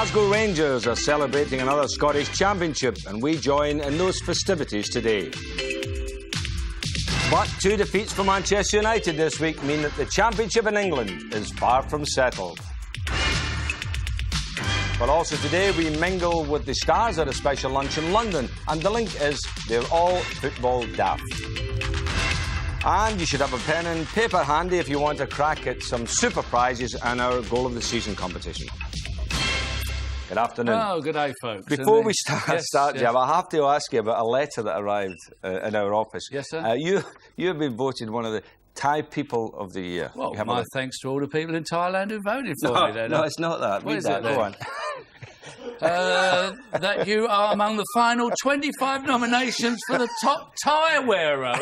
Glasgow Rangers are celebrating another Scottish Championship, and we join in those festivities today. But 2 defeats for Manchester United this week mean that the Championship in England is far from settled. But also today we mingle with the stars at a special lunch in London, and the link is they're all football daft. And you should have a pen and paper handy if you want to crack at some super prizes and our Goal of the Season competition. Good afternoon. Oh, good day, folks. Before we start, Jim, I have to ask you about a letter that arrived in our office. Yes, sir. You have been voted one of the Thai People of the Year. Well, my thanks to all the people in Thailand who voted for me. Then. No, it's not that. Read that. Go on. That you are among the final 25 nominations for the top tie wearer.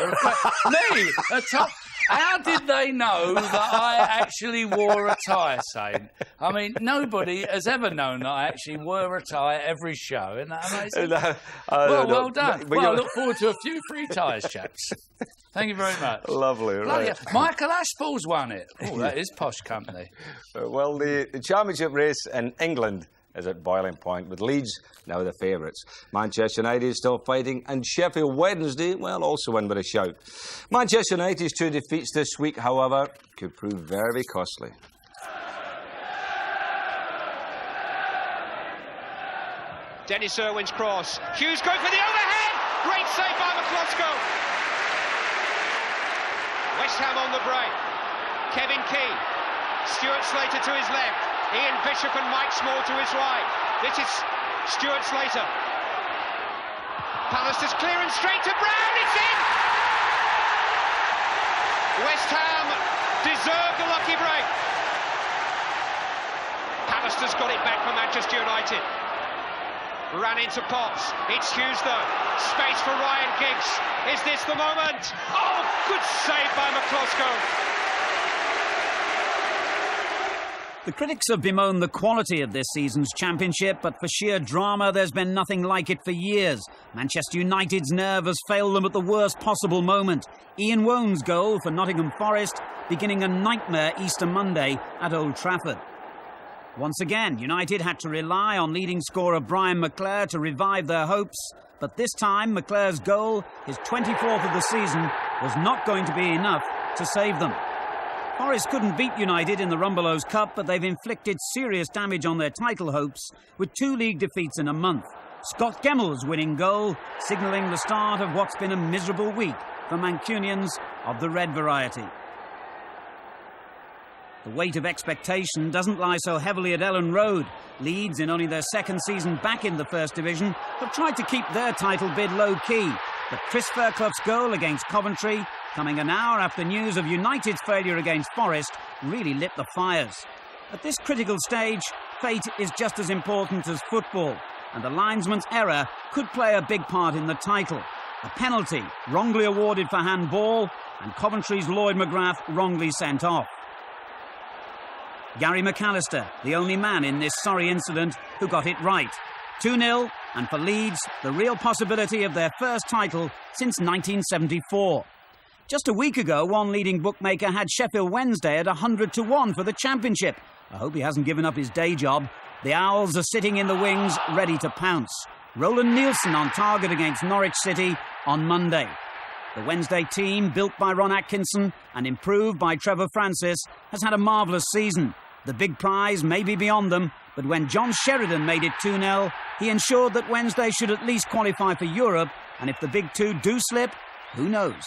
Me, a top. How did they know that I actually wore a tie, Saint? I mean, nobody has ever known that I actually wore a tie at every show. Isn't that amazing? Well done. Well, I look forward to a few free ties, chaps. Thank you very much. Lovely, right. Yeah. Michael Aspel's won it. Oh, that is posh company. Well, the championship race in England is at boiling point, with Leeds now the favourites. Manchester United is still fighting, and Sheffield Wednesday, well, also win with a shout. Manchester United's 2 defeats this week, however, could prove very costly. Dennis Irwin's cross. Hughes going for the overhead! Great save by McCloskey. West Ham on the break. Kevin Key. Stuart Slater to his left. Ian Bishop and Mike Small to his right. This is Stuart Slater. Pallister's clearance straight to Brown. It's in! West Ham deserved a lucky break. Pallister's got it back for Manchester United. Ran into Potts. It's Hughes though. Space for Ryan Giggs. Is this the moment? Oh, good save by McCloskey. The critics have bemoaned the quality of this season's championship, but for sheer drama, there's been nothing like it for years. Manchester United's nerve has failed them at the worst possible moment. Ian Woan's goal for Nottingham Forest beginning a nightmare Easter Monday at Old Trafford. Once again, United had to rely on leading scorer Brian McClair to revive their hopes, but this time McClair's goal, his 24th of the season, was not going to be enough to save them. Forest couldn't beat United in the Rumbelows Cup, but they've inflicted serious damage on their title hopes with 2 league defeats in a month. Scott Gemmell's winning goal, signalling the start of what's been a miserable week for Mancunians of the red variety. The weight of expectation doesn't lie so heavily at Ellen Road. Leeds, in only their 2nd season back in the First Division, have tried to keep their title bid low-key. But Chris Fairclough's goal against Coventry, coming an hour after news of United's failure against Forest, really lit the fires. At this critical stage, fate is just as important as football, and the linesman's error could play a big part in the title. A penalty wrongly awarded for handball, and Coventry's Lloyd McGrath wrongly sent off. Gary McAllister, the only man in this sorry incident who got it right. 2-0, and for Leeds, the real possibility of their first title since 1974. Just a week ago, one leading bookmaker had Sheffield Wednesday at 100-1 for the championship. I hope he hasn't given up his day job. The Owls are sitting in the wings, ready to pounce. Roland Nielsen on target against Norwich City on Monday. The Wednesday team, built by Ron Atkinson and improved by Trevor Francis, has had a marvellous season. The big prize may be beyond them, but when John Sheridan made it 2-0, he ensured that Wednesday should at least qualify for Europe, and if the big 2 do slip, who knows?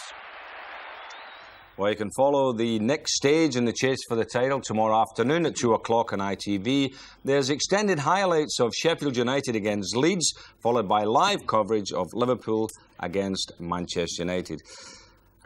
Well, you can follow the next stage in the chase for the title tomorrow afternoon at 2 o'clock on ITV. There's extended highlights of Sheffield United against Leeds, followed by live coverage of Liverpool against Manchester United.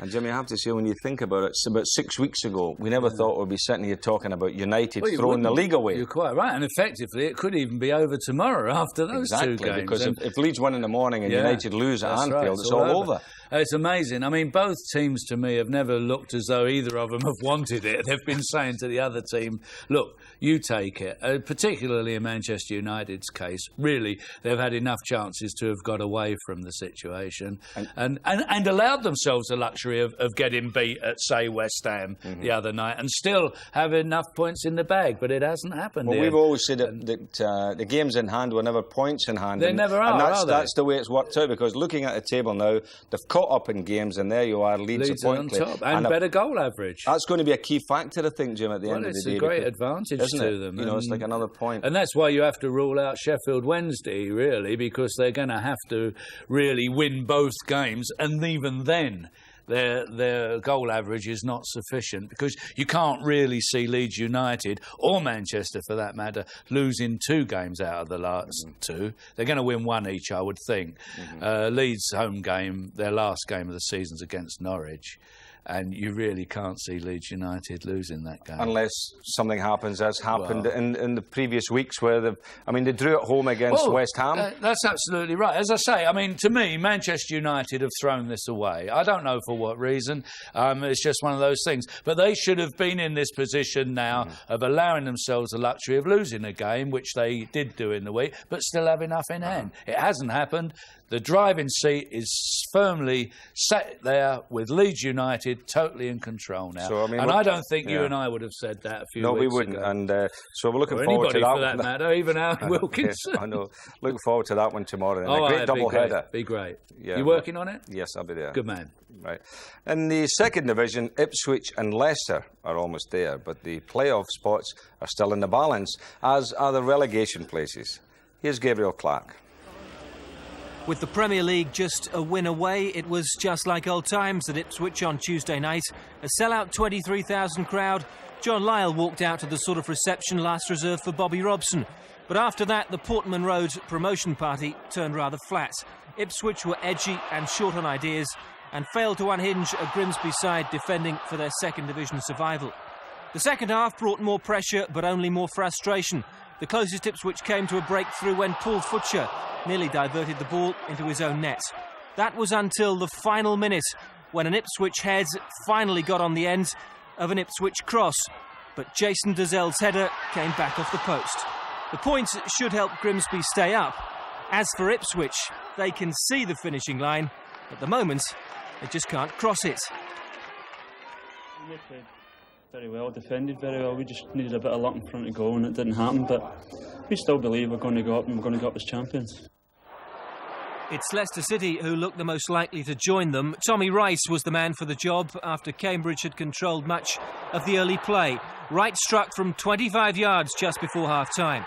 And, Jimmy, I have to say, when you think about it, about 6 weeks ago, we never thought we'd be sitting here talking about United throwing the league away. You're quite right, and effectively it could even be over tomorrow after those 2 games. Because if Leeds win in the morning and United lose at Anfield, it's all over. It's amazing. I mean, both teams to me have never looked as though either of them have wanted it. They've been saying to the other team, look, you take it. Particularly in Manchester United's case, really, they've had enough chances to have got away from the situation and allowed themselves the luxury of getting beat at, say, West Ham the other night and still have enough points in the bag, but it hasn't happened. Well, we've always said that the games in hand were never points in hand. They never are, and that's the way it's worked out, because looking at the table now, they've caught up in games, and there you are, Leeds are on top, and better goal average. That's going to be a key factor, I think, Jim, at the end of the day. It's a great advantage to them. You know, it's like another point. And that's why you have to rule out Sheffield Wednesday, really, because they're going to have to really win both games, and even then their goal average is not sufficient, because you can't really see Leeds United, or Manchester for that matter, losing 2 games out of the last 2. They're going to win 1 each, I would think. Leeds' home game, their last game of the season's against Norwich. And you really can't see Leeds United losing that game. Unless something happens, as happened in the previous weeks, where they drew at home against West Ham. That's absolutely right. As I say, I mean, to me, Manchester United have thrown this away. I don't know for what reason. It's just one of those things. But they should have been in this position now of allowing themselves the luxury of losing a game, which they did do in the week, but still have enough in hand. It hasn't happened. The driving seat is firmly sat there with Leeds United totally in control now. So, I mean, and I don't think you and I would have said that a few weeks ago. No, we wouldn't. And so we're looking forward to that. Anybody for that matter, even Alan Wilkinson. I know. Looking forward to that one tomorrow. And a great double-header. Be great. Yeah, you working on it? Yes, I'll be there. Good man. Right. In the second division, Ipswich and Leicester are almost there, but the playoff spots are still in the balance, as are the relegation places. Here's Gabriel Clark. With the Premier League just a win away, it was just like old times at Ipswich on Tuesday night. A sellout 23,000 crowd. John Lyall walked out to the sort of reception last reserved for Bobby Robson. But after that, the Portman Road promotion party turned rather flat. Ipswich were edgy and short on ideas and failed to unhinge a Grimsby side defending for their second division survival. The second half brought more pressure, but only more frustration. The closest Ipswich came to a breakthrough when Paul Futcher nearly diverted the ball into his own net. That was until the final minute, when an Ipswich head finally got on the end of an Ipswich cross. But Jason Dazell's header came back off the post. The points should help Grimsby stay up. As for Ipswich, they can see the finishing line. At the moment, they just can't cross it. Very well, defended very well. We just needed a bit of luck in front of goal and it didn't happen, but we still believe we're going to go up and we're going to go up as champions. It's Leicester City who look the most likely to join them. Tommy Rice was the man for the job after Cambridge had controlled much of the early play. Wright struck from 25 yards just before half-time.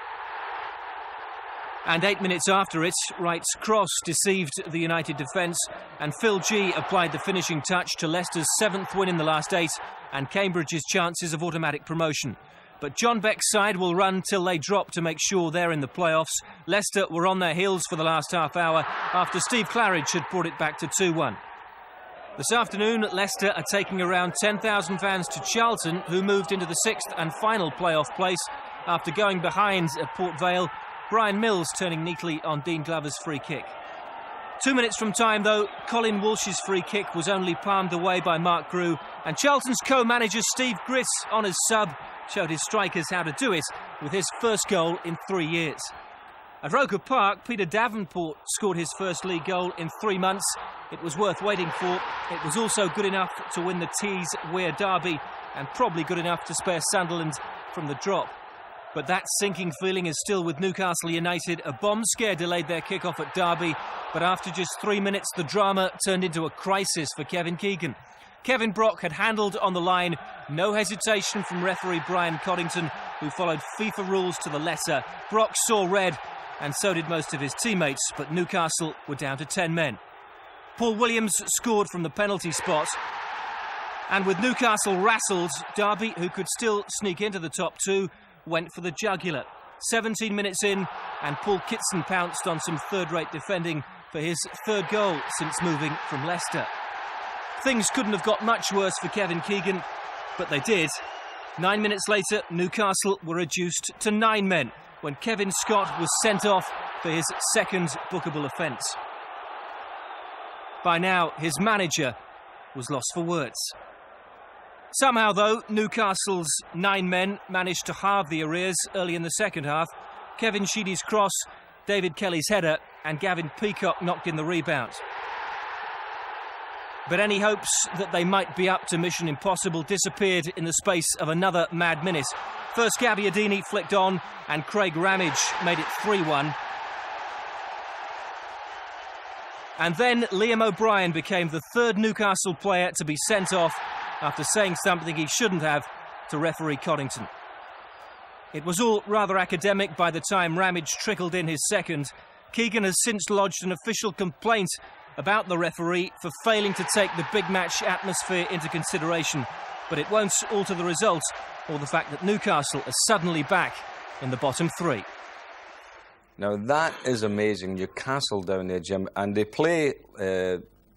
And 8 minutes after it, Wright's cross deceived the United defence, and Phil G applied the finishing touch to Leicester's 7th win in the last 8 and Cambridge's chances of automatic promotion. But John Beck's side will run till they drop to make sure they're in the playoffs. Leicester were on their heels for the last half hour after Steve Claridge had brought it back to 2-1. This afternoon, Leicester are taking around 10,000 fans to Charlton, who moved into the 6th and final playoff place after going behind at Port Vale. Brian Mills turning neatly on Dean Glover's free kick. 2 minutes from time, though, Colin Walsh's free kick was only palmed away by Mark Grew, and Charlton's co-manager Steve Griss, on his sub, showed his strikers how to do it with his first goal in 3 years. At Roker Park, Peter Davenport scored his first league goal in 3 months. It was worth waiting for. It was also good enough to win the Tees Wear derby, and probably good enough to spare Sunderland from the drop. But that sinking feeling is still with Newcastle United. A bomb scare delayed their kick-off at Derby, but after just 3 minutes, the drama turned into a crisis for Kevin Keegan. Kevin Brock had handled on the line, no hesitation from referee Brian Coddington, who followed FIFA rules to the letter. Brock saw red, and so did most of his teammates, but Newcastle were down to 10 men. Paul Williams scored from the penalty spot, and with Newcastle rassled, Derby, who could still sneak into the top 2, went for the jugular. 17 minutes in, and Paul Kitson pounced on some third-rate defending for his 3rd goal since moving from Leicester. Things couldn't have got much worse for Kevin Keegan, but they did. 9 minutes later, Newcastle were reduced to 9 men when Kevin Scott was sent off for his 2nd bookable offence. By now, his manager was lost for words. Somehow, though, Newcastle's 9 men managed to halve the arrears early in the second half. Kevin Sheedy's cross, David Kelly's header, and Gavin Peacock knocked in the rebound. But any hopes that they might be up to mission impossible disappeared in the space of another mad minute. First Gabbiadini flicked on, and Craig Ramage made it 3-1. And then Liam O'Brien became the third Newcastle player to be sent off after saying something he shouldn't have to referee Coddington. It was all rather academic by the time Ramage trickled in his second. Keegan has since lodged an official complaint about the referee for failing to take the big match atmosphere into consideration, but it won't alter the result or the fact that Newcastle are suddenly back in the bottom 3. Now that is amazing. Newcastle down there, Jim, and they play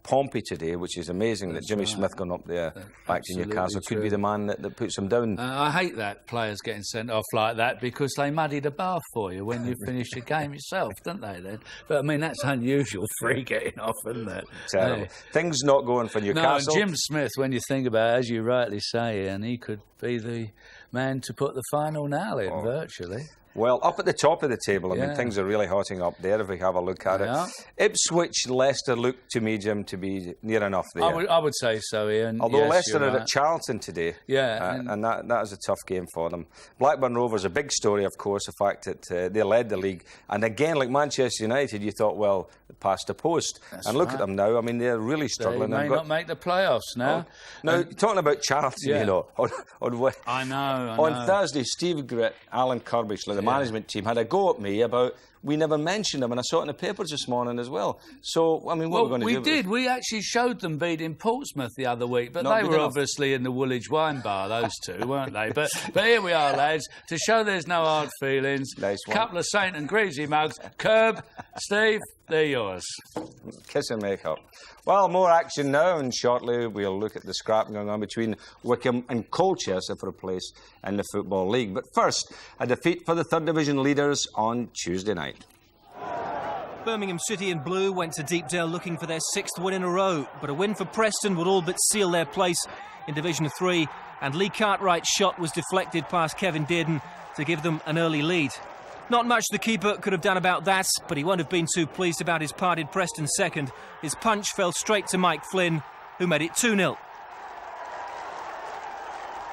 Pompey today, which is amazing. That's that Jimmy Smith gone up there back to Newcastle could be the man that puts them down. I hate that players getting sent off like that because they muddy the bath for you when you finish your game yourself, don't they then? But I mean, that's unusual free getting off, isn't it? Terrible. Things not going for Newcastle. No, and Jim Smith, when you think about it, as you rightly say, and he could be the man to put the final nail in, virtually. Well, up at the top of the table, I mean, things are really hotting up there if we have a look at it. Ipswich, Leicester look to me, Jim, to be near enough there. I would say so, Ian. Although yes, Leicester are right. at Charlton today. Yeah. And that is a tough game for them. Blackburn Rovers, a big story, of course, the fact that they led the league. And again, like Manchester United, you thought, well, past the post. That's and look right. at them now. I mean, they're really struggling. They may not make the playoffs now. Now, talking about Charlton, you know, I know. On Thursday, Steve Gritt, Alan Kirbishley, the management team, had a go at me about we never mentioned them, and I saw it in the papers this morning as well. So, I mean, what are we going to do? We did. We actually showed them beating Portsmouth the other week, but they were obviously in the Woolwich wine bar, those two, weren't they? But here we are, lads, to show there's no hard feelings. Nice one. Couple of Saint and Greavsie mugs. Kerb, Steve, they're yours. Kiss and make up. Well, more action now, and shortly we'll look at the scrap going on between Wycombe and Colchester for a place in the Football League. But first, a defeat for the third division leaders on Tuesday night. Birmingham City in blue went to Deepdale looking for their 6th win in a row, but a win for Preston would all but seal their place in Division 3, and Lee Cartwright's shot was deflected past Kevin Dearden to give them an early lead. Not much the keeper could have done about that, but he won't have been too pleased about his parted Preston second. His punch fell straight to Mike Flynn, who made it 2-0.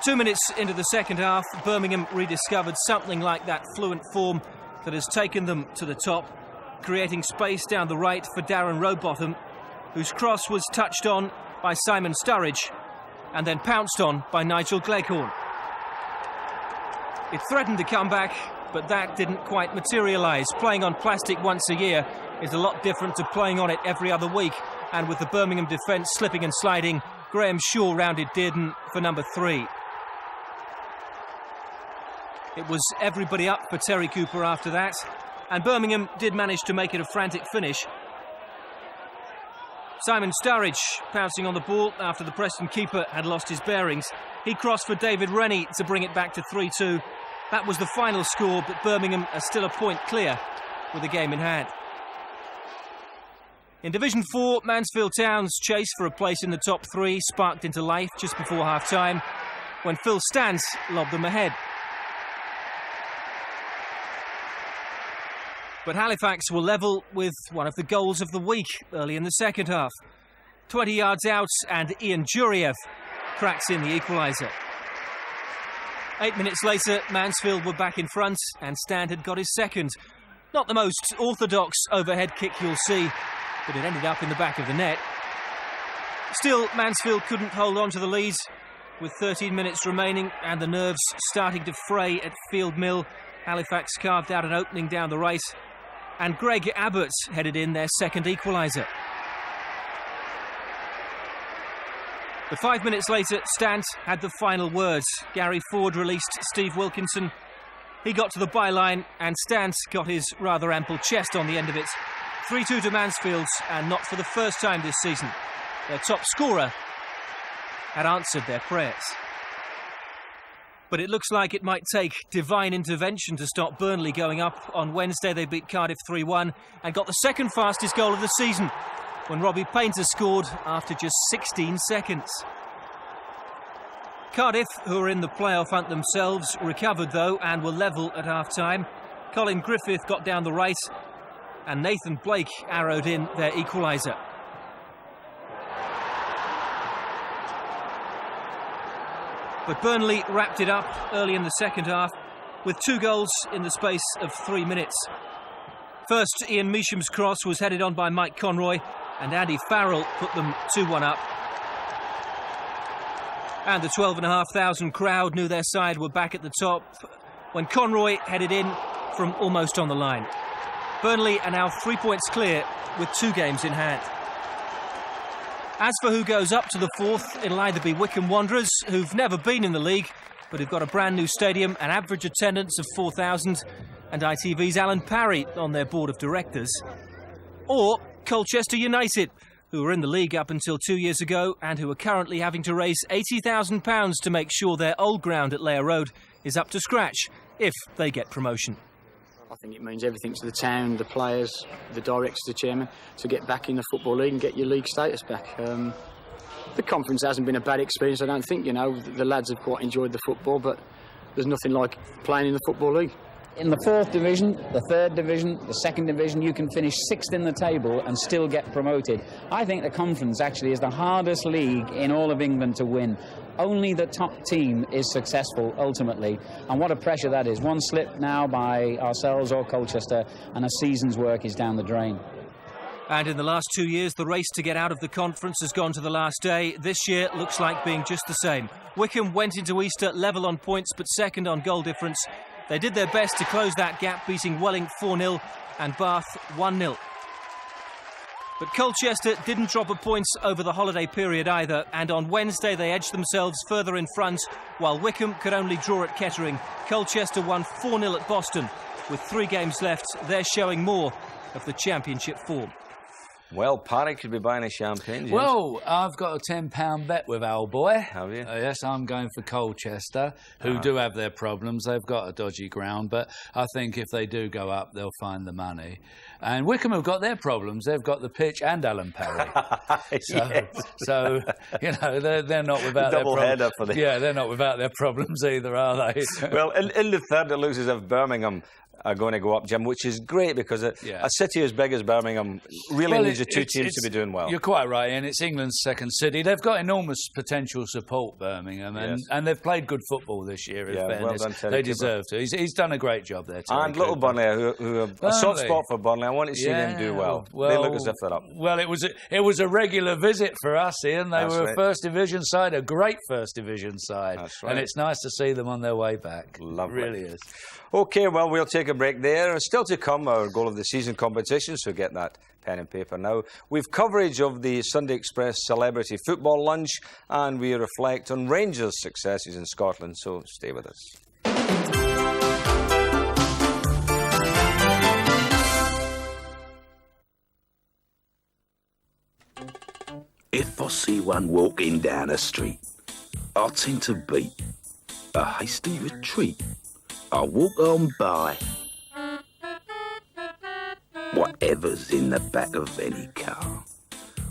2 minutes into the second half, Birmingham rediscovered something like that fluent form that has taken them to the top, creating space down the right for Darren Rowbottom, whose cross was touched on by Simon Sturridge and then pounced on by Nigel Gleghorn. It threatened to come back, but that didn't quite materialise. Playing on plastic once a year is a lot different to playing on it every other week, and with the Birmingham defence slipping and sliding, Graham Shaw rounded Dearden for number 3. It was everybody up for Terry Cooper after that, and Birmingham did manage to make it a frantic finish. Simon Sturridge pouncing on the ball after the Preston keeper had lost his bearings. He crossed for David Rennie to bring it back to 3-2. That was the final score, but Birmingham are still a point clear with the game in hand. In Division 4, Mansfield Town's chase for a place in the top 3 sparked into life just before half-time when Phil Stantz lobbed them ahead. But Halifax were level with one of the goals of the week early in the second half. 20 yards out and Ian Juriev cracks in the equaliser. 8 minutes later, Mansfield were back in front and Stant had got his second. Not the most orthodox overhead kick you'll see, but it ended up in the back of the net. Still, Mansfield couldn't hold on to the lead. With 13 minutes remaining and the nerves starting to fray at Field Mill, Halifax carved out an opening down the right, and Greg Abbott headed in their second equaliser. But 5 minutes later, Stant had the final words. Gary Ford released Steve Wilkinson. He got to the byline, and Stant got his rather ample chest on the end of it. 3-2 to Mansfield, and not for the first time this season. Their top scorer had answered their prayers. But it looks like it might take divine intervention to stop Burnley going up. On Wednesday, they beat Cardiff 3-1 and got the second fastest goal of the season when Robbie Painter scored after just 16 seconds. Cardiff, who are in the playoff hunt themselves, recovered though and were level at half-time. Colin Griffith got down the right and Nathan Blake arrowed in their equaliser. But Burnley wrapped it up early in the second half with 2 goals in the space of 3 minutes. First, Ian Measham's cross was headed on by Mike Conroy and Andy Farrell put them 2-1 up. And the 12,500 crowd knew their side were back at the top when Conroy headed in from almost on the line. Burnley are now 3 points clear with 2 games in hand. As for who goes up to the fourth, it'll either be Wycombe Wanderers, who've never been in the league, but who've got a brand new stadium, an average attendance of 4,000, and ITV's Alan Parry on their board of directors, or Colchester United, who were in the league up until 2 years ago and who are currently having to raise £80,000 to make sure their old ground at Layer Road is up to scratch if they get promotion. I think it means everything to the town, the players, the directors, the chairman, to get back in the Football League and get your league status back. The conference hasn't been a bad experience, I don't think. You know, the lads have quite enjoyed the football, but there's nothing like playing in the Football League. In the 4th division, the 3rd division, the 2nd division, you can finish 6th in the table and still get promoted. I think the conference actually is the hardest league in all of England to win. Only the top team is successful ultimately, and what a pressure that is. One slip now by ourselves or Colchester and a season's work is down the drain. And in the last 2 years, the race to get out of the conference has gone to the last day. This year looks like being just the same. Wycombe went into Easter level on points but second on goal difference. They did their best to close that gap, beating Welling 4-0 and Bath 1-0. But Colchester didn't drop a point over the holiday period either, and on Wednesday they edged themselves further in front, while Wycombe could only draw at Kettering. Colchester won 4-0 at Boston. With 3 games left, they're showing more of the championship form. Well, Parry could be buying a champagne, James. Well, I've got a £10 bet with Al Boy. Have you? Yes, I'm going for Colchester, who do have their problems. They've got a dodgy ground, but I think if they do go up, they'll find the money. And Wycombe have got their problems. They've got the pitch and Alan Parry. So, you know, they're not without their problems. Double-header for them. Yeah, they're not without their problems either, are they? Well, in the 3rd, it looks as if Birmingham are going to go up, Jim, which is great because a city as big as Birmingham really needs the 2 teams to be doing well. You're quite right, and it's England's second city. They've got enormous potential support, Birmingham, and they've played good football this year, in fairness. Well done, they deserve to. He's done a great job there, Terry And little Burnley, who have a soft spot for Burnley. I want to see them do well. They look as if they're up. Well, it was a regular visit for us, Ian. They were a First Division side, a great First Division side. That's right. And it's nice to see them on their way back. Lovely. It really is. OK, well, we'll take a break there. Still to come, our goal of the season competition, so get that pen and paper now. We've coverage of the Sunday Express Celebrity Football Lunch, and we reflect on Rangers' successes in Scotland, so stay with us. If I see one walking down a street, I tend to beat a hasty retreat. I walk on by. Whatever's in the back of any car,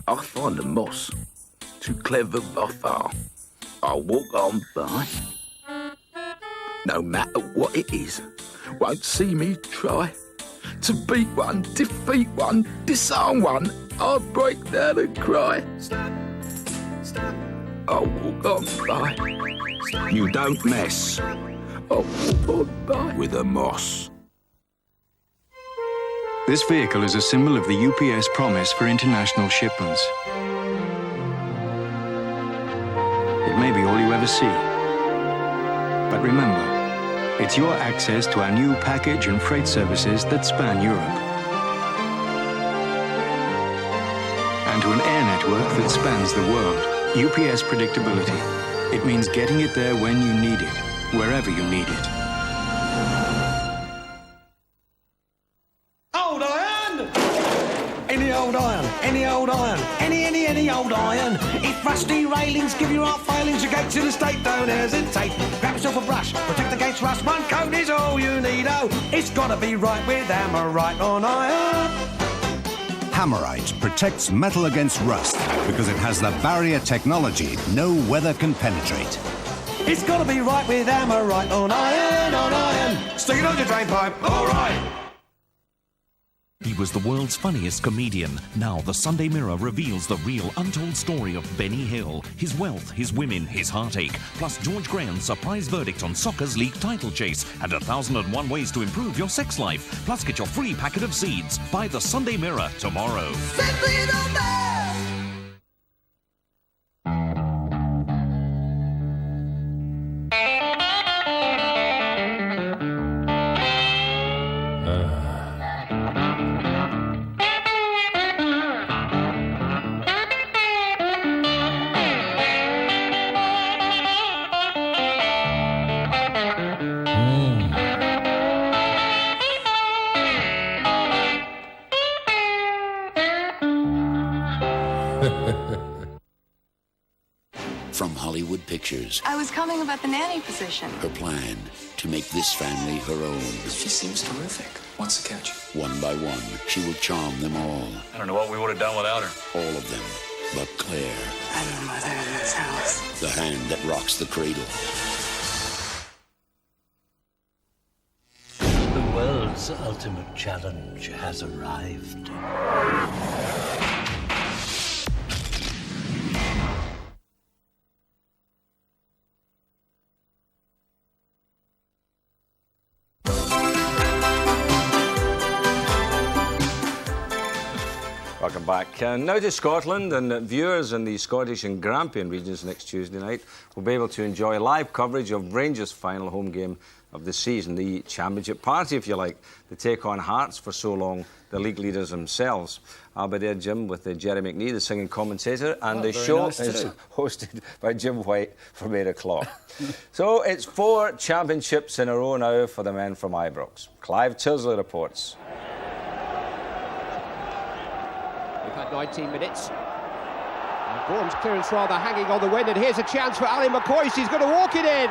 I find the moss too clever by far. I walk on by. No matter what it is, won't see me try to beat one, defeat one, disarm one. I break down and cry. Stop, stop. I walk on by. You don't mess. I walk on by with a moss. This vehicle is a symbol of the UPS promise for international shipments. It may be all you ever see. But remember, it's your access to our new package and freight services that span Europe. And to an air network that spans the world. UPS predictability. It means getting it there when you need it, wherever you need it. Old iron! Any old iron, any old iron, any old iron. If rusty railings give you heart failings, your gates in the state, don't hesitate. Grab yourself a brush, protect against rust. One coat is all you need, oh. It's gotta be right with Hammer right on iron. Hammerite protects metal against rust because it has the barrier technology no weather can penetrate. It's got to be right with Hammerite on iron. Stick it on your drain pipe, all right. He was the world's funniest comedian. Now the Sunday Mirror reveals the real untold story of Benny Hill, his wealth, his women, his heartache, plus George Graham's surprise verdict on soccer's league title chase and 1,001 ways to improve your sex life. Plus get your free packet of seeds. Buy the Sunday Mirror tomorrow. From Hollywood Pictures, I was calling about the nanny position. her plan to make this family her own. She seems terrific. What's the catch? One by one, she will charm them all. I don't know what we would have done without her. All of them. But Claire, I'm the mother in this house. the hand that rocks the cradle. The world's ultimate challenge has arrived. Welcome back. Now to Scotland, and viewers in the Scottish and Grampian regions next Tuesday night will be able to enjoy live coverage of Rangers' final home game of the season, the championship party, if you like. They take on Hearts for so long, the league leaders themselves. I'll be there, Jim, with Jerry McNee, the singing commentator, and the show is hosted by Jim White from 8 o'clock. So it's 4 championships in a row now for the men from Ibrox. Clive Tilsley reports. We've had 19 minutes. Gorham's clearance rather hanging on the wind, and here's a chance for Ali McCoist. He's going to walk it in.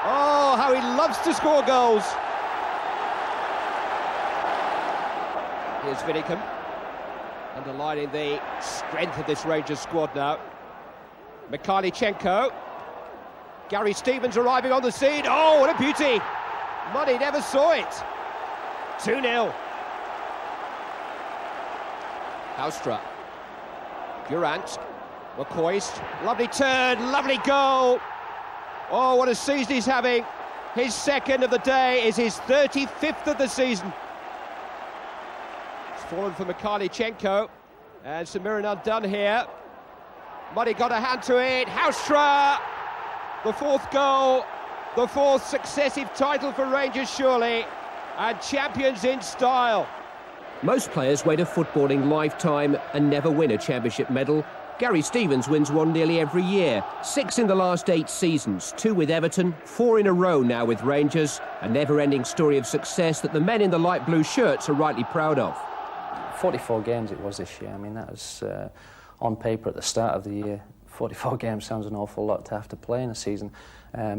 Oh, how he loves to score goals. Here's Vinicum, underlining the strength of this Rangers squad now. Mikhailchenko. Gary Stevens arriving on the scene. Oh, what a beauty. Muddy never saw it. 2-0. Houstra, Durant, McCoist, lovely turn, lovely goal. Oh, what a season he's having. His second of the day is his 35th of the season. It's fallen for Mikhailchenko, and Samirin undone here. Muddy got a hand to it. Houstra, the 4th goal, the 4th successive title for Rangers surely, and champions in style. Most players wait a footballing lifetime and never win a championship medal. Gary Stevens wins one nearly every year. 6 in the last 8 seasons, 2 with Everton, 4 in a row now with Rangers. A never-ending story of success that the men in the light blue shirts are rightly proud of. 44 games it was this year. I mean, that was on paper at the start of the year. 44 games sounds an awful lot to have to play in a season.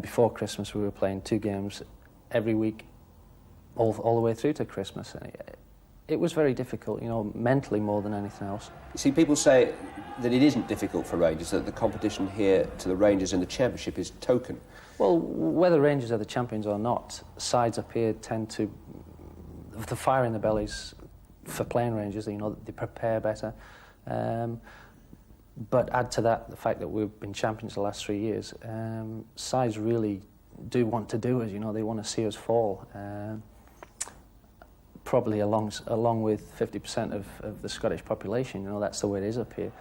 Before Christmas, we were playing 2 games every week, all the way through to Christmas. It was very difficult, you know, mentally more than anything else. You see, people say that it isn't difficult for Rangers, that the competition here to the Rangers in the Championship is token. Well, whether Rangers are the champions or not, sides up here tend to, the fire in the bellies for playing Rangers, you know, they prepare better. But add to that the fact that we've been champions the last 3 years, sides really do want to do us, you know, they want to see us fall. Probably along with 50% of the Scottish population, you know, that's the way it is up here.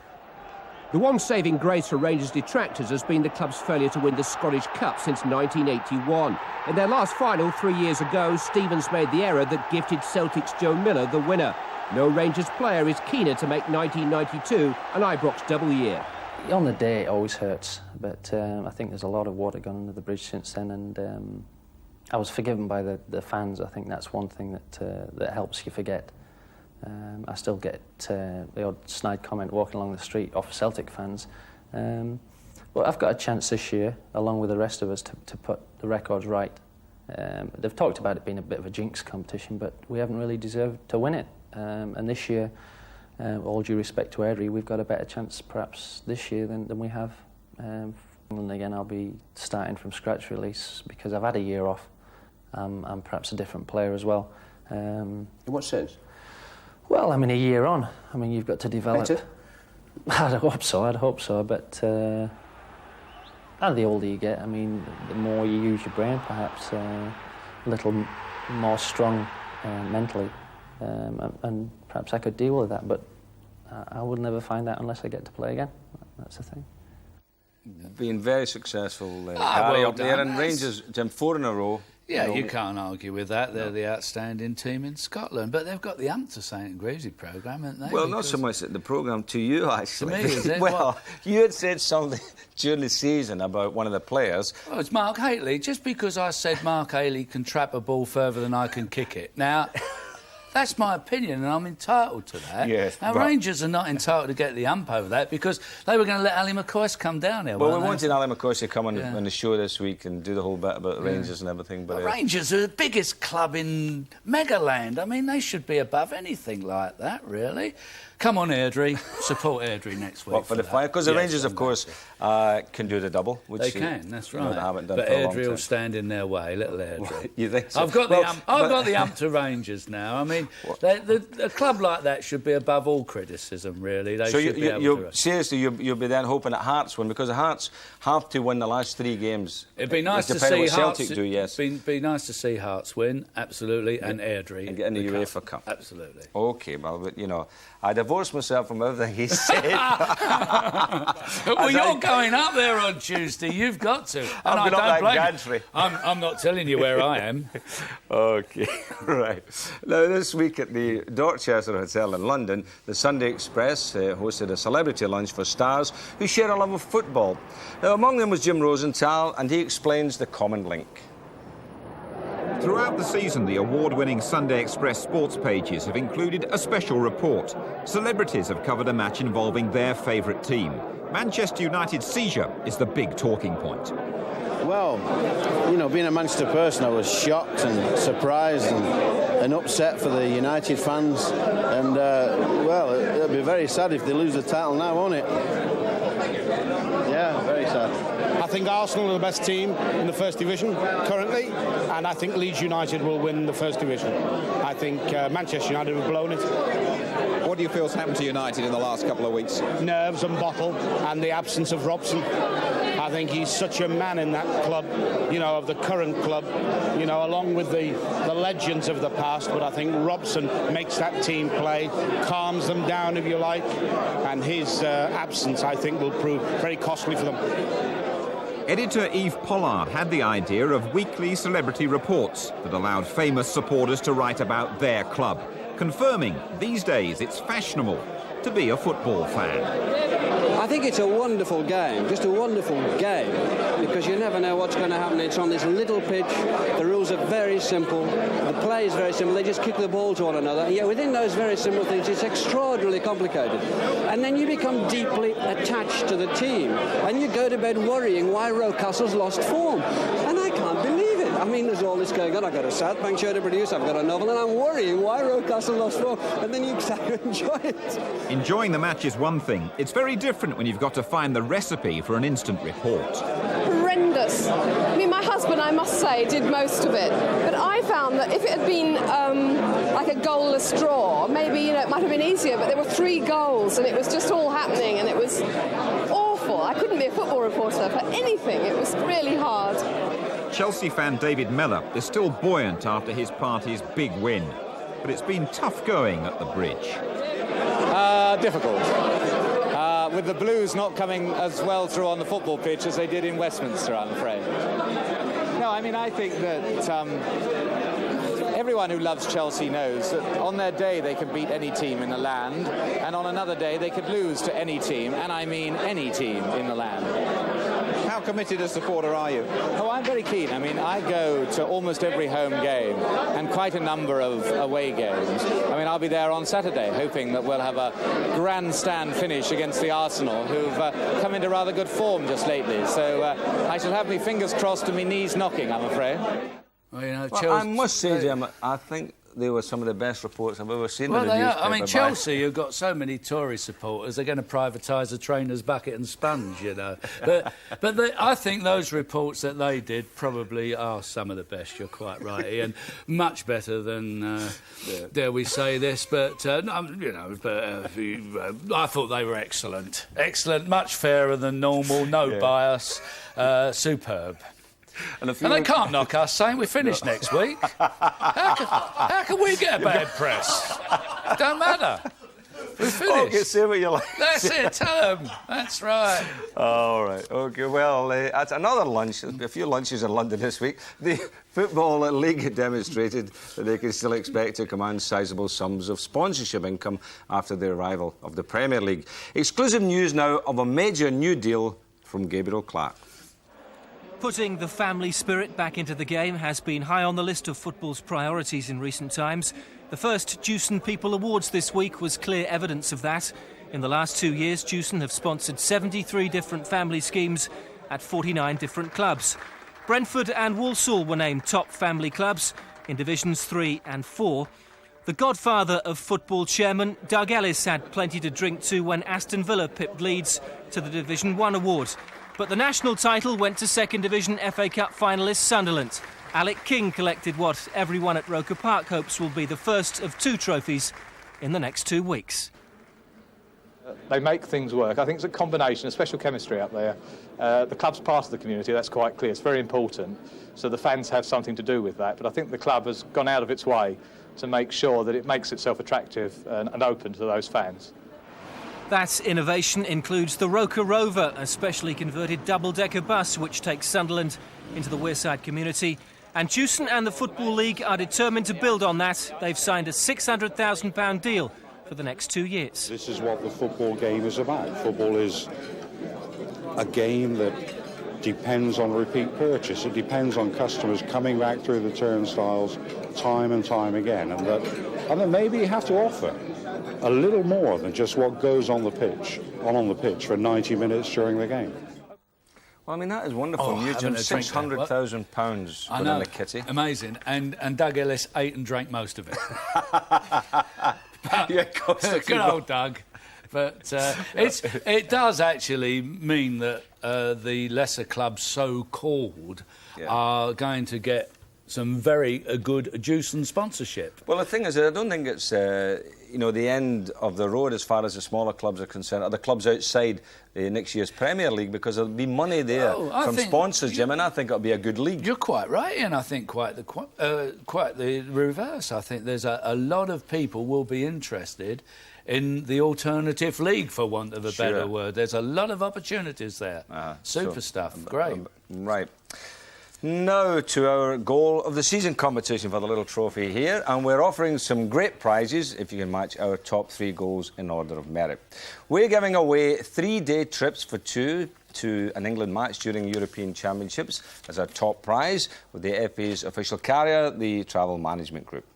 The one saving grace for Rangers detractors has been the club's failure to win the Scottish Cup since 1981. In their last final 3 years ago, Stevens made the error that gifted Celtic's Joe Miller the winner. No Rangers player is keener to make 1992 an Ibrox double year. On the day it always hurts, but I think there's a lot of water gone under the bridge since then, and I was forgiven by the fans. I think that's one thing that helps you forget. I still get the odd snide comment walking along the street off Celtic fans. But I've got a chance this year, along with the rest of us, to put the records right. They've talked about it being a bit of a jinx competition, but we haven't really deserved to win it. And this year, all due respect to Airdrie, we've got a better chance perhaps this year than we have. And again, I'll be starting from scratch really, because I've had a year off. I'm perhaps a different player as well. In what sense? Well, I mean, a year on. I mean, you've got to develop. Better? I'd hope so, but the older you get, I mean, the more you use your brain, perhaps, a little more strong mentally, and perhaps I could deal with that, but I will never find that unless I get to play again. That's the thing. Been very successful, Harry, well up there, done. and Rangers, Jim, 4 in a row. Yeah, you can't argue with that. They're the outstanding team in Scotland. But they've got the ump to say in Greavsie programme, haven't they? Well, not so much at the programme, to you, actually. To me, is it? Well, you had said something during the season about one of the players. Well, it's Mark Haley. Just because I said Mark Haley can trap a ball further than I can kick it. Now, that's my opinion, and I'm entitled to that. Yes, now, but Rangers are not entitled to get the ump over that because they were going to let Ali McCoist come down here. Well, we weren't they? wanted Ali McCoist to come on the show this week and do the whole bit about Rangers and everything. But Rangers are the biggest club in Megaland. I mean, they should be above anything like that, really. Come on, Airdrie. Support Airdrie next week. What, for the final? Because the Rangers, of course, can do the double. Which they can, that's right. They haven't done but for a long Airdrie will time. stand in their way, little Airdrie. You think so? I've got the ump to Rangers now. I mean, a club like that should be above all criticism, really. They so should be able to... seriously, you'll be then hoping that Hearts win, because the Hearts have to win the last 3 games. It'd be nice to see see Celtic Hearts do. Yes, be nice to see Hearts win, absolutely, and Airdrie and get in the UEFA Cup. Absolutely. Okay, well, but, you know, I divorced myself from everything he said. Well, you're going up there on Tuesday. You've got to. And I've been up that gantry. I'm not telling you where I am. Okay, right. Now, this week at the Dorchester Hotel in London, the Sunday Express hosted a celebrity lunch for stars who share a love of football. Now, among them was Jim Rosenthal, and he explains the common link. Throughout the season, the award-winning Sunday Express sports pages have included a special report. Celebrities have covered a match involving their favourite team. Manchester United's seizure is the big talking point. Well, you know, being a Manchester person, I was shocked and surprised and upset for the United fans. And, well, it'll be very sad if they lose the title now, won't it? Yeah, very sad. I think Arsenal are the best team in the First Division currently, and I think Leeds United will win the First Division. I think Manchester United have blown it. What do you feel has happened to United in the last couple of weeks? Nerves and bottle, and the absence of Robson. I think he's such a man in that club, you know, of the current club, you know, along with the legends of the past. But I think Robson makes that team play, calms them down, if you like, and his absence, I think, will prove very costly for them. Editor Yves Pollard had the idea of weekly celebrity reports that allowed famous supporters to write about their club, confirming these days it's fashionable to be a football fan. I think it's a wonderful game, just a wonderful game, because you never know what's going to happen. It's on this little pitch, the rules are very simple, the play is very simple, they just kick the ball to one another, and yet within those very simple things it's extraordinarily complicated. And then you become deeply attached to the team, and you go to bed worrying why Rocastle's lost form. And I can't believe it. I mean, there's all this going on. I've got a South Bank show to produce, I've got a novel, and I'm worrying why Rocastle lost form, and then you start to enjoy it. Enjoying the match is one thing. It's very different when you've got to find the recipe for an instant report. Horrendous. I mean, my husband, I must say, did most of it. But I found that if it had been like a goalless draw, maybe, you know, it might have been easier, but there were 3 goals and it was just all happening and it was awful. I couldn't be a football reporter for anything. It was really hard. Chelsea fan David Mellor is still buoyant after his party's big win. But it's been tough going at the Bridge. Difficult. With the Blues not coming as well through on the football pitch as they did in Westminster, I'm afraid. No, I mean, I think that everyone who loves Chelsea knows that on their day they can beat any team in the land, and on another day they could lose to any team, and I mean any team in the land. How committed a supporter are you? Oh, I'm very keen. I mean, I go to almost every home game and quite a number of away games. I mean, I'll be there on Saturday, hoping that we'll have a grandstand finish against the Arsenal, who've come into rather good form just lately. So I shall have my fingers crossed and my knees knocking, I'm afraid. Well, you know, I must say, Jim, I think they were some of the best reports I've ever seen Well, in the they newspaper. are. I mean, Chelsea, who've got so many Tory supporters, they're going to privatise the trainer's bucket and sponge, you know. But I think those reports that they did probably are some of the best. You're quite right, Ian. Much better than, dare we say this, but, I thought they were excellent. Excellent, much fairer than normal, no bias, superb. And they can't knock us saying we're finished next week. How can we get a bad press? Don't matter. We're finished. Okay, say what you like. That's it, tell them. That's right. All right, OK, well, at another lunch, there'll be a few lunches in London this week, the Football League demonstrated that they can still expect to command sizable sums of sponsorship income after the arrival of the Premier League. Exclusive news now of a major new deal from Gabriel Clark. Putting the family spirit back into the game has been high on the list of football's priorities in recent times. The first Jewson People Awards this week was clear evidence of that. In the last 2 years, Jewson have sponsored 73 different family schemes at 49 different clubs. Brentford and Walsall were named top family clubs in Divisions 3 and 4. The godfather of football chairman, Doug Ellis, had plenty to drink to when Aston Villa pipped Leeds to the Division 1 award. But the national title went to Second Division FA Cup finalist Sunderland. Alec King collected what everyone at Roker Park hopes will be the first of 2 trophies in the next 2 weeks. They make things work. I think it's a combination, a special chemistry up there. The club's part of the community, that's quite clear. It's very important. So the fans have something to do with that. But I think the club has gone out of its way to make sure that it makes itself attractive and open to those fans. That innovation includes the Roker Rover, a specially converted double-decker bus which takes Sunderland into the Wearside community. And Jewson and the Football League are determined to build on that. They've signed a £600,000 deal for the next 2 years. This is what the football game is about. Football is a game that depends on repeat purchase. It depends on customers coming back through the turnstiles time and time again. And then maybe you have to offer a little more than just what goes on the pitch for 90 minutes during the game. Well, I mean, that is wonderful news. £600,000 within the kitty. Amazing. And Doug Ellis ate and drank most of it. Yeah, of course. Good old Doug. But it does actually mean that the lesser clubs, so-called, are going to get some very good Jewson sponsorship. Well, the thing is, I don't think it's the end of the road as far as the smaller clubs are concerned, or the clubs outside next year's Premier League, because there'll be money there from sponsors, Jim, and I think it'll be a good league. You're quite right, and I think quite the reverse. I think there's a lot of people will be interested in the alternative league, for want of a better word. There's a lot of opportunities there. Super stuff. Great. Right. Now to our goal of the season competition for the little trophy here, and we're offering some great prizes if you can match our top 3 goals in order of merit. We're giving away 3-day trips for 2 to an England match during European Championships as our top prize, with the FA's official carrier, the Travel Management Group.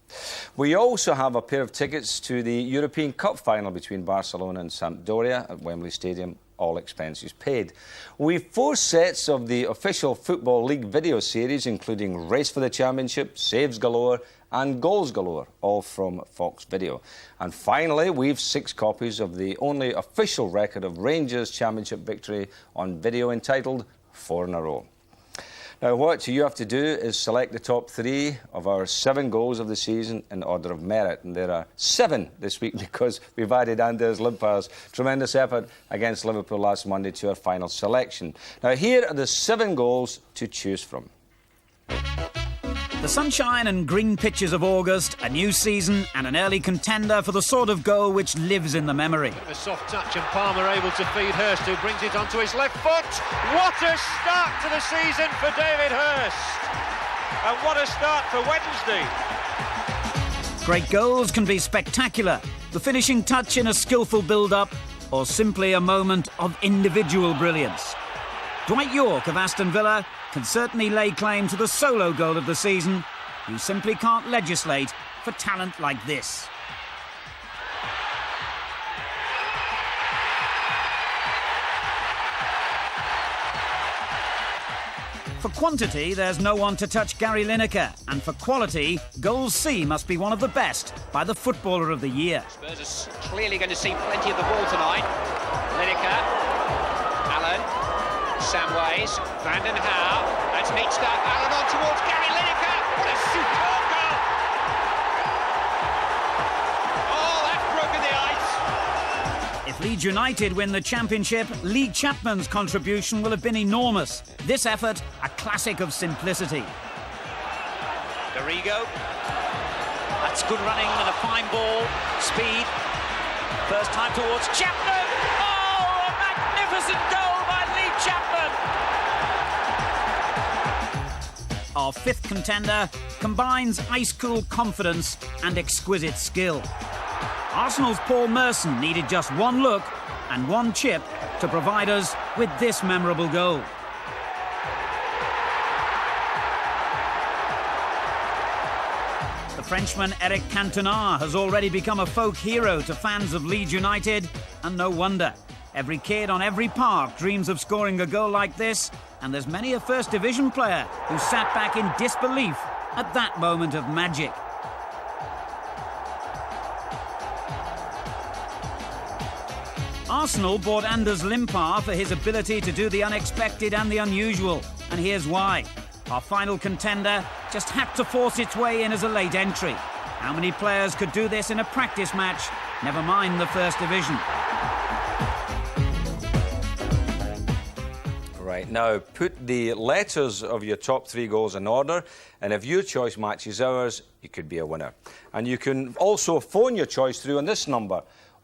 We also have a pair of tickets to the European Cup final between Barcelona and Sampdoria at Wembley Stadium, all expenses paid. We've 4 sets of the official Football League video series, including Race for the Championship, Saves Galore and Goals Galore, all from Fox Video. And finally, we've 6 copies of the only official record of Rangers Championship victory on video, entitled 4 in a Row. Now, what you have to do is select the top 3 of our 7 goals of the season in order of merit. And there are 7 this week because we've added Anders Limpar's tremendous effort against Liverpool last Monday to our final selection. Now, here are the 7 goals to choose from. The sunshine and green pitches of August, a new season and an early contender for the sort of goal which lives in the memory. A soft touch and Palmer able to feed Hurst, who brings it onto his left foot. What a start to the season for David Hurst. And what a start for Wednesday. Great goals can be spectacular. The finishing touch in a skillful build-up, or simply a moment of individual brilliance. Dwight York of Aston Villa can certainly lay claim to the solo goal of the season. You simply can't legislate for talent like this. For quantity, there's no one to touch Gary Lineker. And for quality, Goals C must be one of the best by the Footballer of the Year. Spurs are clearly going to see plenty of the ball tonight. Lineker, Allen, Samways, Vanden Hauwe. That's neat stuff. Allen on towards Gary Lineker. What a superb goal! Oh, that's broken the ice. If Leeds United win the Championship, Lee Chapman's contribution will have been enormous. This effort, a classic of simplicity. Dorigo. That's good running and a fine ball. Speed. First time towards Chapman. Oh, a magnificent goal by Lee Chapman. Our fifth contender combines ice-cool confidence and exquisite skill. Arsenal's Paul Merson needed just one look and one chip to provide us with this memorable goal. The Frenchman Eric Cantona has already become a folk hero to fans of Leeds United, and no wonder. Every kid on every park dreams of scoring a goal like this, and there's many a First Division player who sat back in disbelief at that moment of magic. Arsenal bought Anders Limpar for his ability to do the unexpected and the unusual, and here's why. Our final contender just had to force its way in as a late entry. How many players could do this in a practice match? Never mind the First Division. Right, now put the letters of your top 3 goals in order, and if your choice matches ours, you could be a winner. And you can also phone your choice through on this number,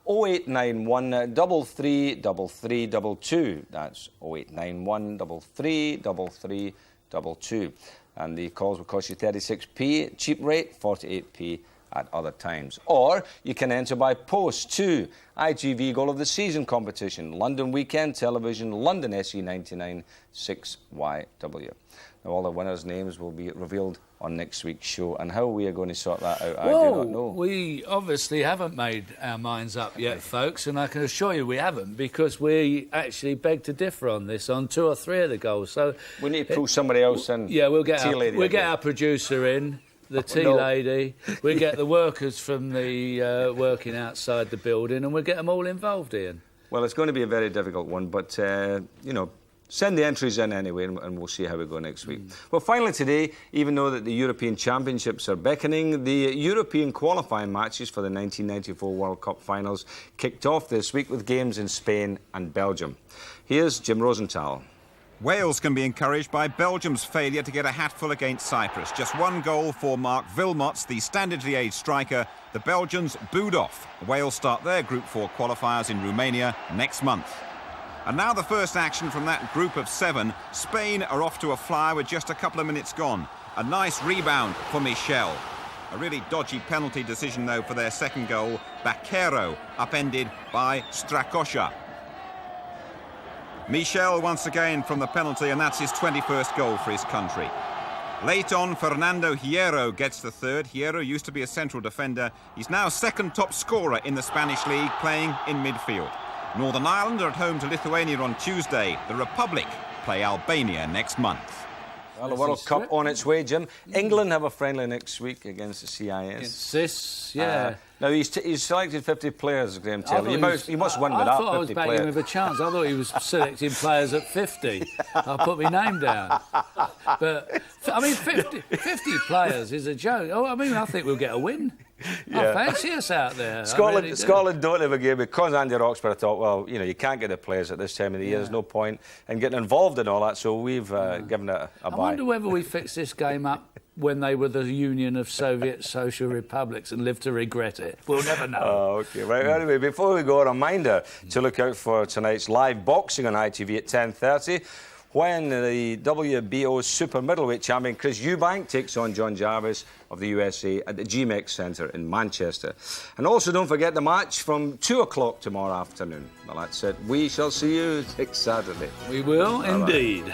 0891 333322. That's 0891 333322. And the calls will cost you 36p, cheap rate 48p at other times. Or you can enter by post to ITV Goal of the Season competition, London Weekend Television, London SE99 6YW. Now, all the winners' names will be revealed on next week's show, and how we are going to sort that out, I do not know. We obviously haven't made our minds up yet, folks, and I can assure you we haven't, because we actually beg to differ on this, on 2 or 3 of the goals. So we need to pull somebody else in. Yeah, we'll get our producer in, the tea lady, we'll get the workers from the working outside the building, and we'll get them all involved, Ian. Well, it's going to be a very difficult one, but, you know, send the entries in anyway, and we'll see how we go next week. Well, finally today, even though that the European Championships are beckoning, the European qualifying matches for the 1994 World Cup finals kicked off this week with games in Spain and Belgium. Here's Jim Rosenthal. Wales can be encouraged by Belgium's failure to get a hatful against Cyprus. Just 1 goal for Mark Wilmots, the Standard Liège striker. The Belgians booed off. Wales start their Group 4 qualifiers in Romania next month. And now the first action from that group of 7. Spain are off to a flyer with just a couple of minutes gone. A nice rebound for Michel. A really dodgy penalty decision, though, for their second goal. Baquero upended by Strakosha. Michel once again from the penalty, and that's his 21st goal for his country. Late on, Fernando Hierro gets the third. Hierro used to be a central defender. He's now second top scorer in the Spanish league, playing in midfield. Northern Ireland are at home to Lithuania on Tuesday. The Republic play Albania next month. Well, the World Cup on its way, Jim. England have a friendly next week against the CIS. It's CIS, yeah. Now, he's selected 50 players, Graham Taylor. He must win with that 50 players. I thought I was backing him with a chance. I thought he was selecting players at 50. I'll put my name down. But, I mean, 50 players is a joke. Oh, I mean, I think we'll get a win. Yeah. I fancy us out there. Scotland don't have a game because Andy Roxburgh thought, well, you know, you can't get the players at this time of the year. There's no point in getting involved in all that, so we've given it a buy. I wonder whether we fix this game up when they were the Union of Soviet Social Republics and live to regret it. We'll never know. Oh, OK. Right, anyway, before we go, a reminder to look out for tonight's live boxing on ITV at 10:30. When the WBO super middleweight champion Chris Eubank takes on John Jarvis of the USA at the GMEX Centre in Manchester. And also don't forget the match from 2 o'clock tomorrow afternoon. Well, that's it. We shall see you next Saturday. We will indeed.